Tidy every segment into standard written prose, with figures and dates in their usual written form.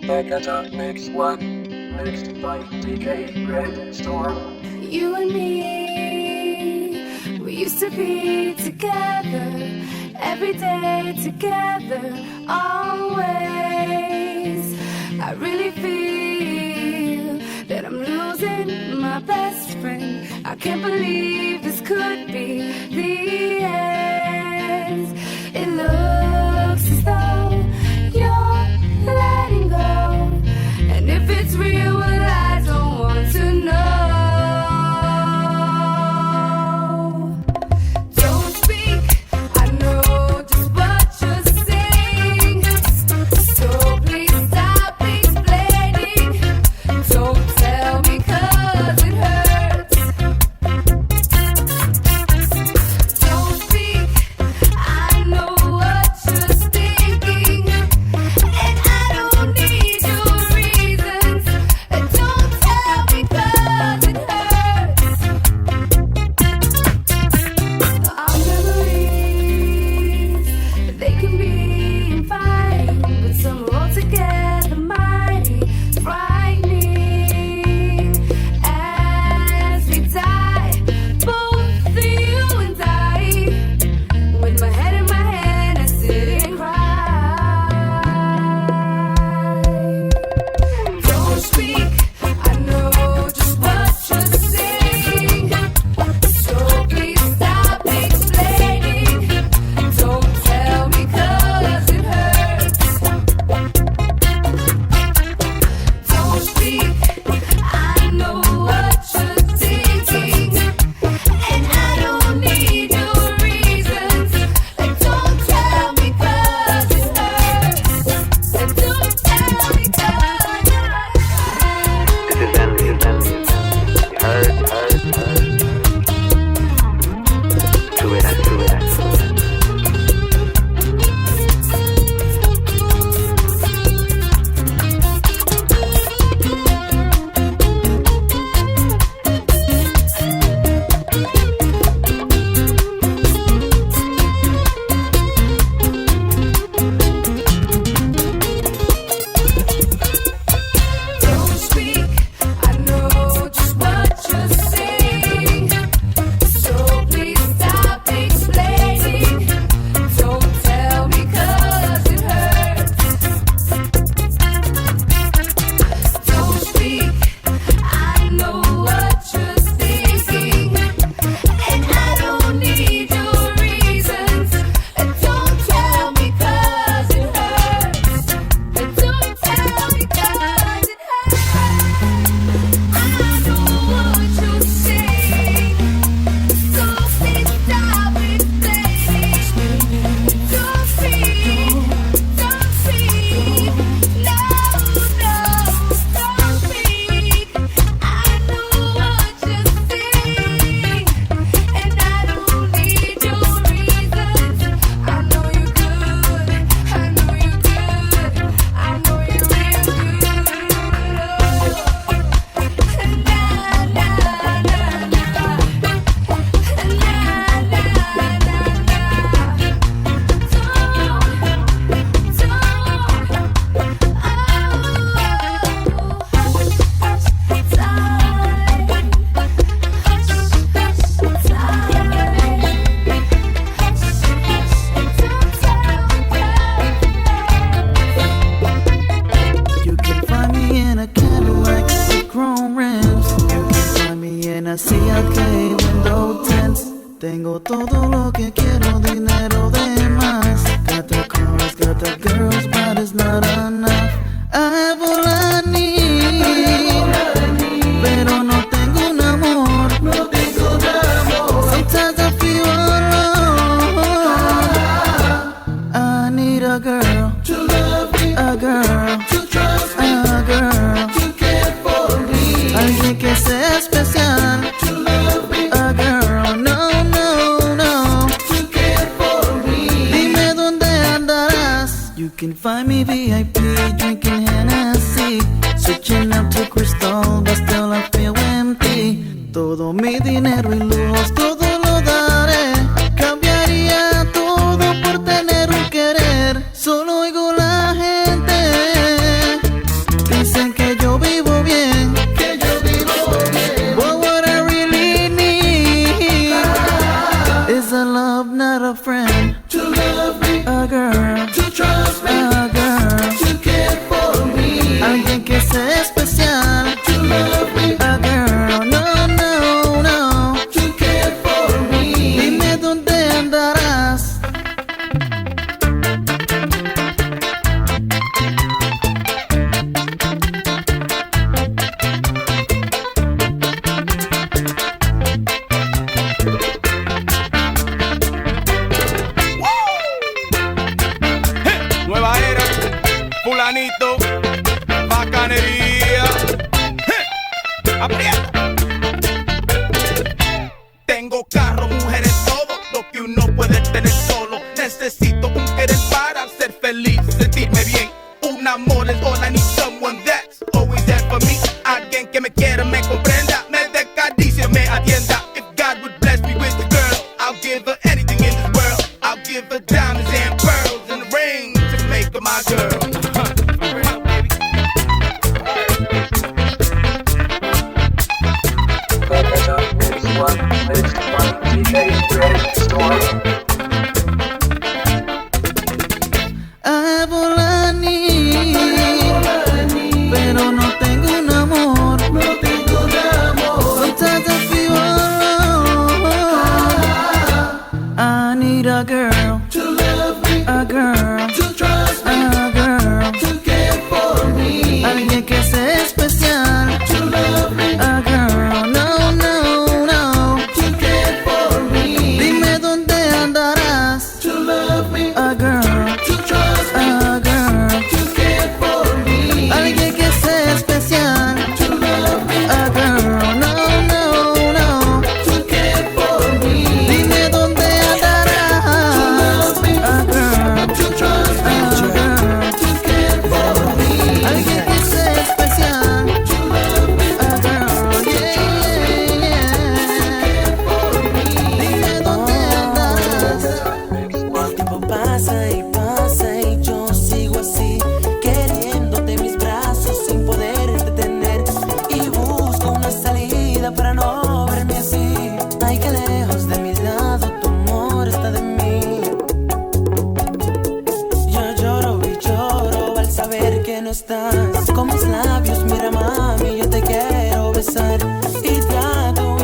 Becca Mix 1, mixed by DJ Red Storm. You and me, we used to be together, every day together, always. I really feel that I'm losing my best friend. I can't believe this could be the end. It looks as though you're letting go, and if it's real, well, I don't want to know. Don't speak, I know just what you're saying, so please stop explaining. Don't tell me 'cause it hurts. Don't speak, I know what you're thinking, and I don't need your reasons. Don't tell me 'cause it hurts. Our memories, they can be fine, but some are altogether mighty frightening. As we die, both you and I, with my head in my hand, I sit and cry. Don't speak, I know just what you're saying, so please stop explaining. Don't tell me 'cause it hurts. Don't speak, I know what you're thinking, and I don't need your reasons. Don't tell me 'cause it hurts. Don't tell me 'cause it hurts. This is envy. Hurt. Do it. Don't speak, I know just what you're saying, so please stop explaining. Don't tell me 'cause it hurts. Don't speak, I know what you're thinking, and I don't need your reasons. Don't tell me 'cause it hurts. Don't tell me 'cause it hurts. I know what you're saying, so please stop explaining. Don't speak, no, don't speak. I know what you're saying, and I don't need your reasons. I know you're good, I know you're good, I know you're real good. You can find me in a Cadillac with chrome rims. You can find me in a CLK window tints. Tengo todo lo que quiero, dinero de más. Got the cars, got the girls, but it's not enough. I have all I need, pero no tengo un amor. Sometimes I feel alone. I need a girl to love me, a girl to trust me, a girl to care for me. Alguien que sea especial to love me, a girl, no, to care for me. Dime dónde andarás. You can find me VIP, drinking Hennessy, switching up to Crystal, but still I feel empty. Todo mi dinero y lujos, todo lo daré. Cambiaría todo por tener un querer. Solo oigo la gente bonito, bacanería. Aprieta. Tengo carro, mujeres, todo lo que uno puede tener solo. Necesito un querer para ser feliz, sentirme bien. Un amor es all I need, someone that's always there for me. Alguien que me quiera, me comprenda, me dé caricia, me atienda. If God would bless me with a girl, I'll give her anything in this world. I'll give her diamonds and pearls and a ring to make her my girl. Abolani, pero no tengo un amor. Sometimes I feel alone. I need a girl to love me, a girl to trust me, a girl to care for me. Alguien que sea especial to love me, a girl, no, no, no, to care for me. Dime dónde andarás to love me, a girl to trust me, a girl to care for me. Alguien que sea especial to love me, a girl, no, no, no, to care for me. Dime dónde andarás to love me, a girl to trust me, a girl to care for me. Alguien que sea especial to love me, a girl, yeah, yeah, yeah, for me. Dime dónde andarás. El tiempo pasa y yo sigo así, queriéndote en mis brazos sin poder detener. Y busco una salida para no verme así. Ay, que lejos de mi lado tu amor está de mí. Yo lloro y lloro al saber que no estás. Con mis labios, mira mami, yo te quiero besar. Y trato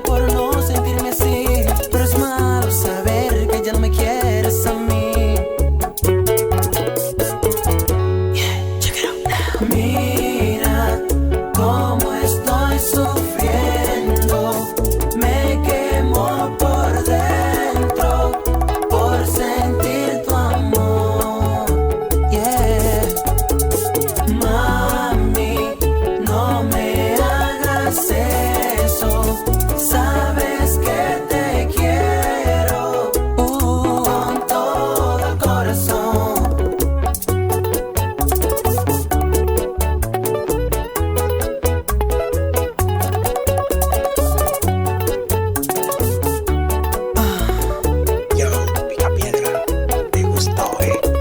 por no sentirme así. Pero es malo saber que ya no me quieres a mí. Yeah, check it out now. Mira cómo estoy sufriendo. Me quemo por dentro por sentir tu amor. Yeah. Mami, no me hagas eso. Sabes que te quiero con todo el corazón. Yo, pica piedra, me gustó,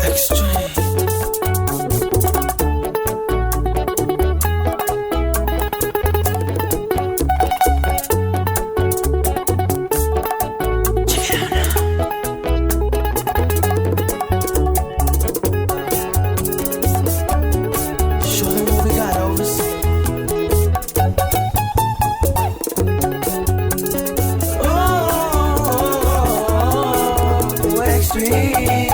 Extreme. Check it out now. Show them what we got, Elvis. Oh, extreme.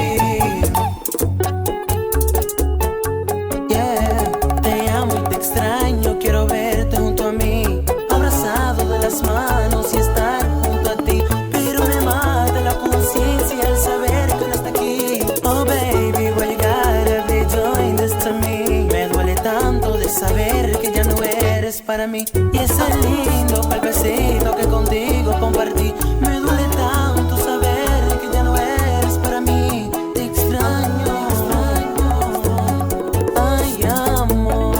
Yeah, te amo y te extraño, quiero verte junto a mí, abrazado de las manos y estar junto a ti. Pero me mata la conciencia al saber que no está aquí. Oh baby, why you gotta be doing this to me? Me duele tanto de saber que ya no eres para mí. Y ese lindo palpecito que contigo compartí. Me duele tanto saber que ya no eres para mí. Te extraño. Ay, amor.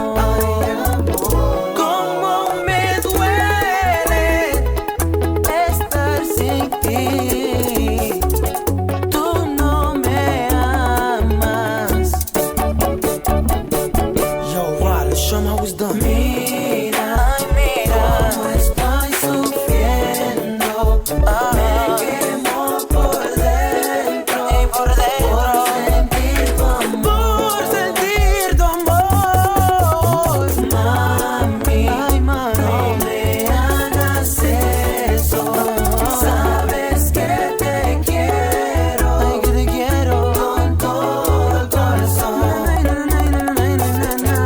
Cómo me duele estar sin ti. Tú no me amas. Yo, Ryder, show 'em how it's done. Mira, cómo estoy sufriendo. Me quemo por dentro y por sentir tu amor. Por sentir tu amor. Mami, ay, mami, no me hagas eso. Sabes que te quiero. Ay, que te quiero con todo el corazón. Na, na, na, na, na, na, na.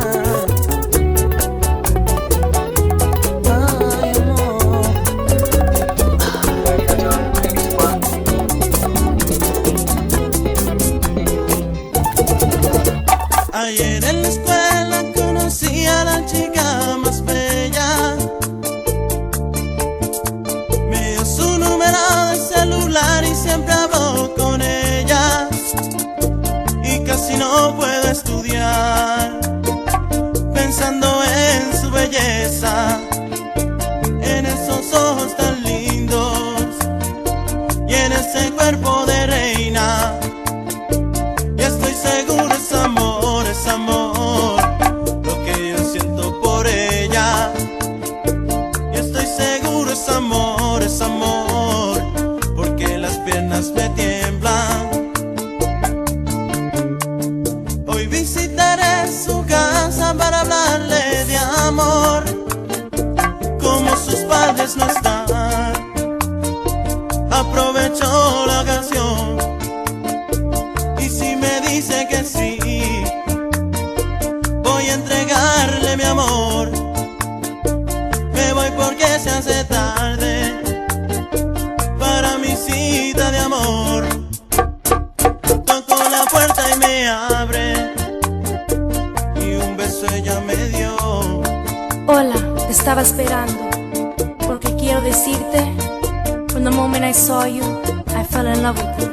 Ayer en la escuela conocí a la chica más bella. Me dio su número de celular y siempre hablo con ella. Y casi no puedo estudiar pensando en su belleza, en esos ojos tan lindos y en ese cuerpo de reina. Y estoy seguro es amor, lo que yo siento por ella. Y estoy seguro es amor, porque las piernas me tiemblan. Hoy visitaré su casa para hablarle de amor. Como sus padres no están, aprovecho la ocasión. Y si me dice que sí, voy a entregarle mi amor. Me voy porque se hace tarde para mi cita de amor. Toco la puerta y me abre, y un beso ella me dio. Hola, te estaba esperando, porque quiero decirte, from the moment I saw you, I fell in love with you.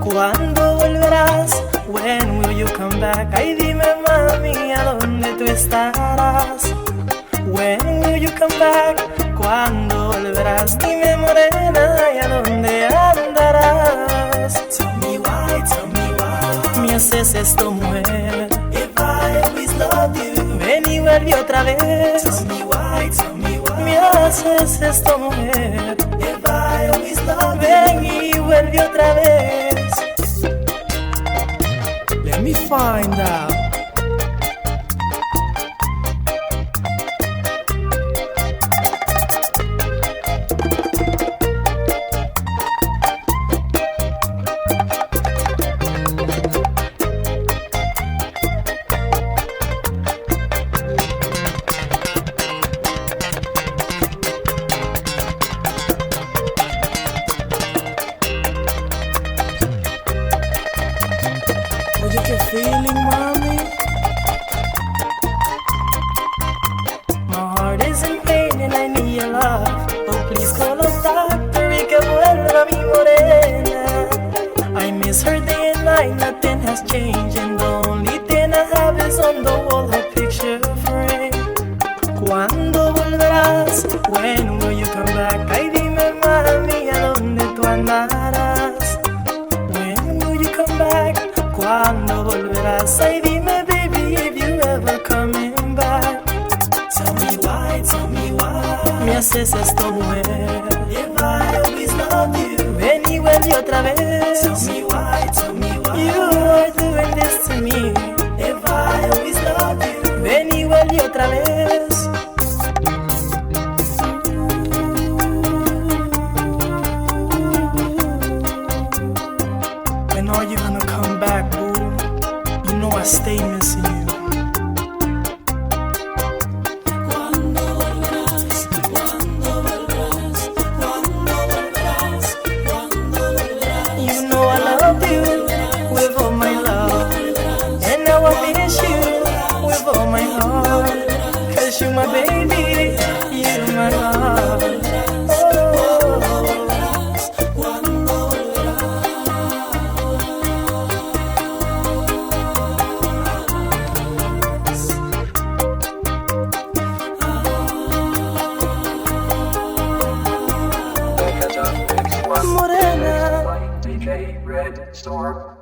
¿Cuándo volverás? When will you come back? Ay, dime, mami, ¿a dónde tú estarás? When will you come back? ¿Cuándo volverás? Dime, morena, ¿y a dónde andarás? Tell me why, me haces esto, mujer. If vuelve otra vez. Tell me why, tell me why. Me haces esto, mujer. If I always love Ven y vuelve otra vez. Let me find out. Oye, qué feeling, mami. My heart is in pain and I need your love. Oh, please call a doctor y que vuelva mi morena. I miss her day and night, nothing has changed. And the only thing I have is on the wall her picture frame. ¿Cuándo volverás? When will you come back? Ay, dime, mami, ¿a dónde tú andarás? When will you come back? ¿Cuándo volverás? Ay, dime, baby, if you ever coming back. Tell me why, tell me why. Me haces esto, mujer. If I always loved you. Ven y vuelve otra vez. Tell me why, tell me why. You are doing this to me. If I always loved you. Ven y vuelve otra vez. When are you gonna come back, boo? You know I stay missing you. Cuando volverás, cuando volverás, cuando volverás, cuando volverás. You know I love you with all my love. And now I miss you with all my heart. Cause you my baby, you my love. Because of Mix One Morena. by DJ Red Storm.